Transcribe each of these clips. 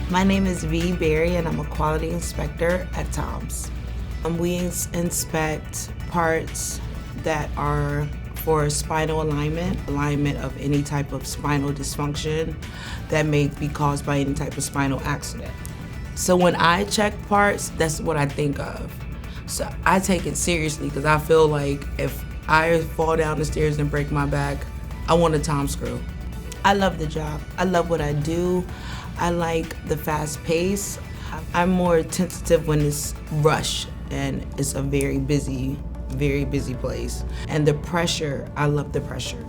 My name is V. Berry and I'm a quality inspector at TOMZ. We inspect parts that are for spinal alignment of any type of spinal dysfunction that may be caused by any type of spinal accident. So when I check parts, that's what I think of. So I take it seriously because I feel like if I fall down the stairs and break my back, I want a Tom screw. I love the job. I love what I do. I like the fast pace. I'm more tentative when it's rush and it's a very busy place. And the pressure, I love the pressure.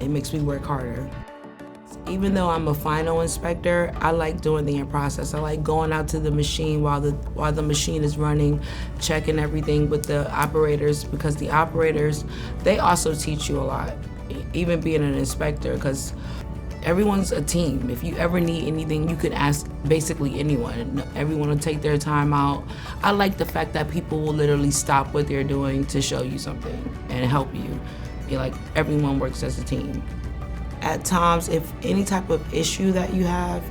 It makes me work harder. Even though I'm a final inspector, I like doing the in-process. I like going out to the machine while the machine is running, checking everything with the operators, because the operators, they also teach you a lot, even being an inspector, because everyone's a team. If you ever need anything, you can ask basically anyone. Everyone will take their time out. I like the fact that people will literally stop what they're doing to show you something and help you. Like, everyone works as a team. At times, if any type of issue that you have,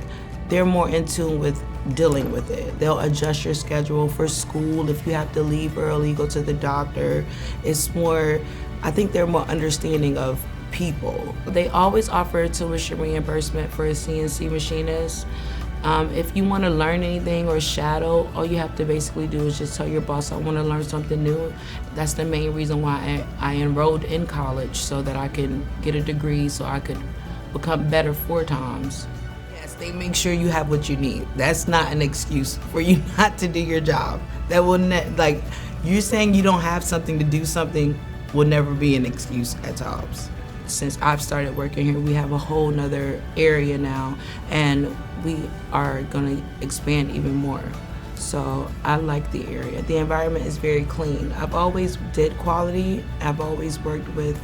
they're more in tune with dealing with it. They'll adjust your schedule for school. If you have to leave early, go to the doctor. It's more, I think they're more understanding of people. They always offer tuition reimbursement for a CNC machinist. If you want to learn anything or shadow, all you have to basically do is just tell your boss, I want to learn something new. That's the main reason why I enrolled in college, so that I can get a degree, so I could become better 4 times. Yes, they make sure you have what you need. That's not an excuse for you not to do your job. That will like, you saying you don't have something to do something will never be an excuse at TOMZ. Since I've started working here, we have a whole nother area now, and we are gonna expand even more. So I like the area. The environment is very clean. I've always did quality. I've always worked with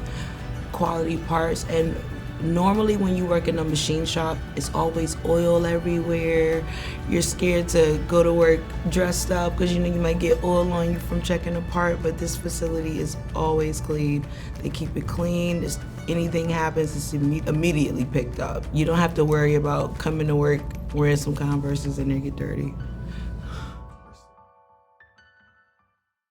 quality parts, and normally when you work in a machine shop, it's always oil everywhere. You're scared to go to work dressed up because you know you might get oil on you from checking a part, but this facility is always clean. They keep it clean. Anything happens, it's immediately picked up. You don't have to worry about coming to work wearing some Converses and they get dirty.